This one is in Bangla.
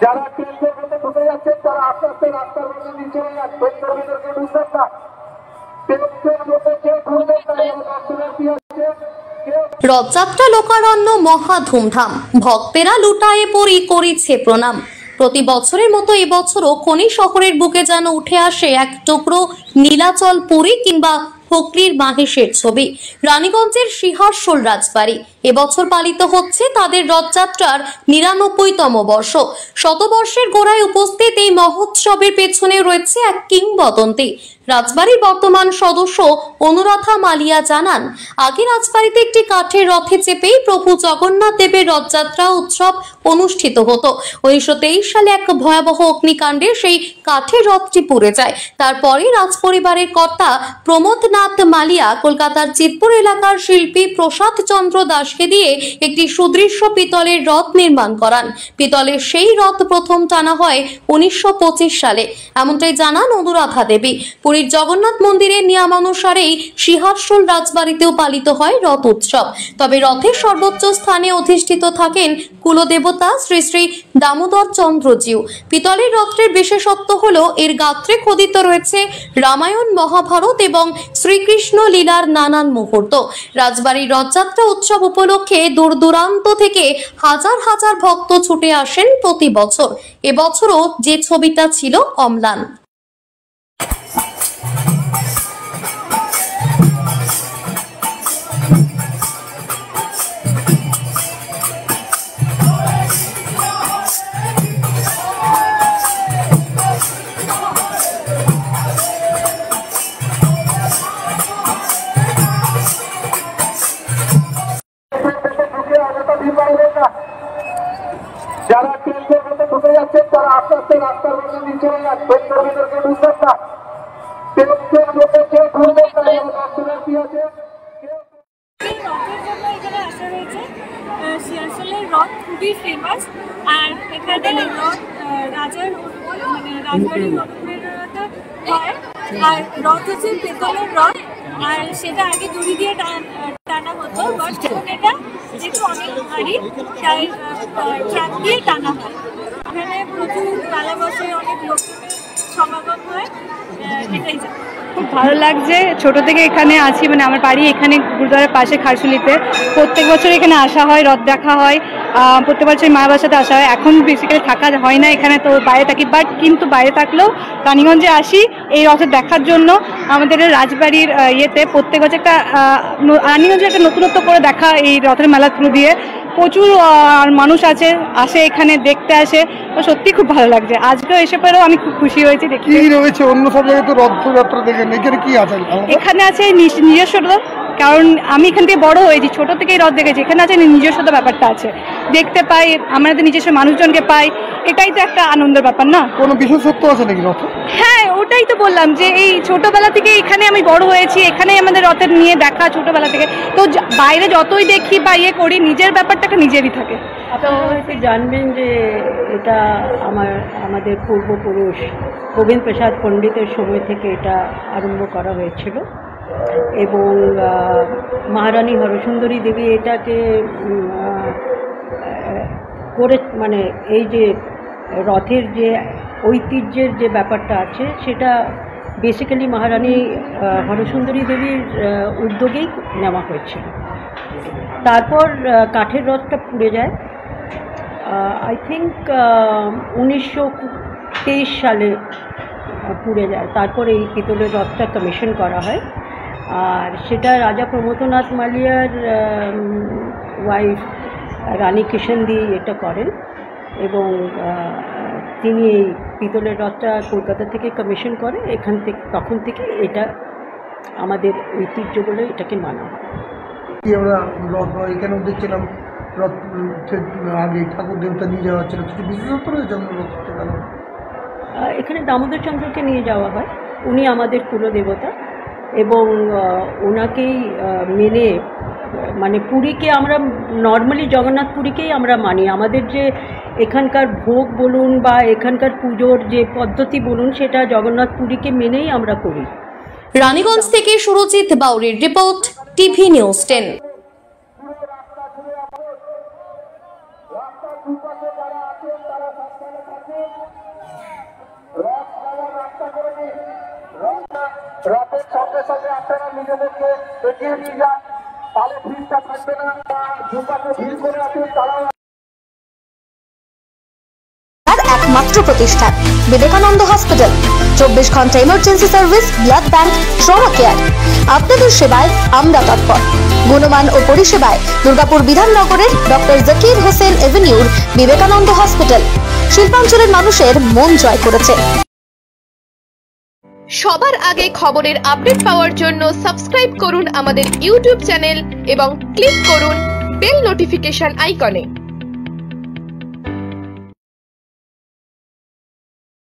যারা ট্রেনের মধ্যে ঢুকে যাচ্ছেন তারা আস্তে আস্তে রাস্তার মধ্যে নিয়ে চলে যাচ্ছেন, কর্মীদেরকে ঢুকবেন না। রথযাত্রা লোকারণ্য মহা ধুমধাম, ভক্তেরা লুটায়ে পড়ি করিছে প্রণাম। প্রতি বছরের মতো এবছরও খনি শহরের বুকে যেন উঠে আসে এক টুকরো নীলাচল পুরী কিংবা হুগলির মাহেশের ছবি। রানীগঞ্জের সিহারশোল রাজবাড়ি এবছর পালিত হচ্ছে তাদের রথযাত্রার ৯৯তম বর্ষ। শতবর্ষের গোড়ায় উপস্থিত এই মহোৎসবের পেছনে রয়েছে এক কিংবদন্তি। রাজবাড়ির বর্তমান সদস্য অনুরাধা মালিয়া জানান, আগে রাজবাড়িতে একটি কাঠের রথে চেপেই প্রভু জগন্নাথ দেবের রথযাত্রা উৎসব অনুষ্ঠিত হতো। ১৯২৩ সালে এক ভয়াবহ অগ্নিকাণ্ডে সেই কাঠের রথটি পুড়ে যায়। তারপরে রাজপরিবারের কর্তা প্রমোদ নাথ মালিয়া কলকাতার চিতপুর এলাকার শিল্পী প্রসাদ চন্দ্র দাসকে দিয়ে একটি সুদৃশ্য পিতলের রথ নির্মাণ করান। পিতলের সেই রথ প্রথম টানা হয় ১৯২৫ সালে, এমনটাই জানান অনুরাধা দেবী। পুরীর জগন্নাথ মন্দিরের নিয়মানুসারেই সিহারশোল রাজবাড়িতেও পালিত হয় রথ উৎসব। তবে রথের সর্বোচ্চ স্থানে অধিষ্ঠিত থাকেন কুলদেবতা শ্রী শ্রী দামোদর চন্দ্রজিউ। পিতলের রথের বিশেষত্ব হলো এর গাত্রে খোদিত রয়েছে রামায়ণ, মহাভারত এবং শ্রীকৃষ্ণ লীলার নানান মুহূর্ত। রাজবাড়ির রথযাত্রা উৎসব উপলক্ষে দূর দূরান্ত থেকে হাজার হাজার ভক্ত ছুটে আসেন প্রতি বছর। এবছরও যে ছবিটা ছিল অম্লান। যারা ট্রেনের মধ্যে ঢুকে যাচ্ছেন তারা আস্তে আস্তে রাস্তার মধ্যে নিয়ে চলে যাচ্ছেন, কর্মীদেরকে ঢুকবেন না। ট্রেনের মধ্যে কেউ ঢুকবেন না, রাস্তার কি আছে সিহারশোলের রথ খুবই ফেমাস। আর এখানে রথ রাজার রাজবাড়ির অনুপ্রেরণাতে হয়। আর রথ হচ্ছে পেতলের রথ, আর সেটা আগে দড়ি দিয়ে টানা হতো, বাট এখন এটা যেহেতু অনেক ভারী তাই ট্রাক দিয়ে টানা হয়। এখানে প্রচুর মেলা বসে, অনেক লোকজনের সমাগম হয়, এটাই জানি। খুব ভালো লাগছে, ছোট থেকে এখানে আছি, মানে আমার বাড়ি এখানে গুরুদ্বারের পাশে খারশুলিতে। প্রত্যেক বছর এখানে আসা হয়, রথ দেখা হয়, প্রত্যেক বছর মা বাসাতে আসা হয়। এখন বেসিক্যালি থাকা হয় না এখানে, তো বাইরে থাকি, বাট কিন্তু বাইরে থাকলেও রানীগঞ্জে আসি এই রথের দেখার জন্য। আমাদের রাজবাড়ির ইয়েতে প্রত্যেক বছর একটা রানীগঞ্জে একটা নতুনত্ব করে দেখা এই রথের মেলা থ্রু দিয়ে। প্রচুর মানুষ আসে এখানে দেখতে আসে, তো সত্যি খুব ভালো লাগছে। আজকেও এসে পরেও আমি খুব খুশি হয়েছি। দেখি রয়েছে অন্য সব জায়গায় তো রথযাত্রা দেখেন, এখানে কি আছে? এখানে আছে নিজস্বতা, কারণ আমি এখান থেকে বড় হয়েছি, ছোট থেকেই রথ দেখেছি। এখানে আছে নিজস্বতা, ব্যাপারটা আছে, দেখতে পাই, আমাদের নিজস্ব মানুষজনকে পাই, এটাই তো একটা আনন্দের ব্যাপার না? কোনো বিশেষত্ব আছে নাকি রথ? হ্যাঁ, ওটাই তো বললাম যে এই ছোটবেলা থেকে এখানে আমি বড় হয়েছি, এখানেই আমাদের রথের নিয়ে দেখা ছোটবেলা থেকে। তো বাইরে যতই দেখি বা ইয়ে করি, নিজের ব্যাপারটা নিজেরই থাকে। আপনারা হয়তো জানবেন যে এটা আমাদের পূর্বপুরুষ গোবিন্দ প্রসাদ পণ্ডিতের সময় থেকে এটা আরম্ভ করা হয়েছিল, এবং মহারানী হরসুন্দরী দেবী এটাকে করে, মানে এই যে রথের যে ঐতিহ্যের যে ব্যাপারটা আছে সেটা বেসিক্যালি মহারানী হরসুন্দরী দেবীর উদ্যোগেই নেওয়া হয়েছিল। তারপর কাঠের রথটা পুড়ে যায়, আই থিঙ্ক ১৯২৩ সালে পুড়ে যায়। তারপর এই পিতলের রথটা কমিশন করা হয়, আর সেটা রাজা প্রমোদনাথ মালিয়ার ওয়াইফ রানী কিষাণদি এটা করেন, এবং তিনি এই পিতলের রথটা কলকাতা থেকে কমিশন করে। এখান থেকে তখন থেকে এটা আমাদের ঐতিহ্য বলে এটাকে মানা হয়। আমরা রথ এখানেও দেখছিলাম রথ আগে ঠাকুর দেবতা নিয়ে যাওয়া হচ্ছিল, কিছু বিশেষত্ব রয়েছে রথ? এখানে দামোদর চন্দ্রকে নিয়ে যাওয়া হয়, উনি আমাদের কুলদেবতা, এবং ওনাকেই মেনে, মানে পুরীকে আমরা নর্মালি জগন্নাথ পুরীকেই আমরা মানি। আমাদের যে এখানকার ভোগ বলুন বা এখানকার পুজোর যে পদ্ধতি বলুন, সেটা জগন্নাথ পুরীকে মেনেই আমরা করি। রানীগঞ্জ থেকে সুরজিৎ বাউরির রিপোর্ট, টিভি নিউজ 10। রথের সঙ্গে সঙ্গে আপনারা নিজেদেরকে এগিয়ে নিয়ে যান, তাহলে ভিড়টা থাকবে না। দুপাশে ভিড় করে আছেন তারাও আর একমাত্র প্রতিষ্ঠান বিবেকানন্দ হসপিটাল। 24 ঘন্টা emergency service, blood bank, trauma care. আপনাদের সেবায় আমরা তৎপর। গুণমান ও পরিষেবায় দুর্গাপুর বিধাননগরের ডক্টর জাকির হোসেন এভিনিউর বিবেকানন্দ হসপিটাল শিল্পাঞ্চলের মানুষের মন জয় করেছে। সবার আগে খবরের আপডেট পাওয়ার জন্য সাবস্ক্রাইব করুন আমাদের ইউটিউব চ্যানেল এবং ক্লিক করুন বেল নোটিফিকেশন আইকনে।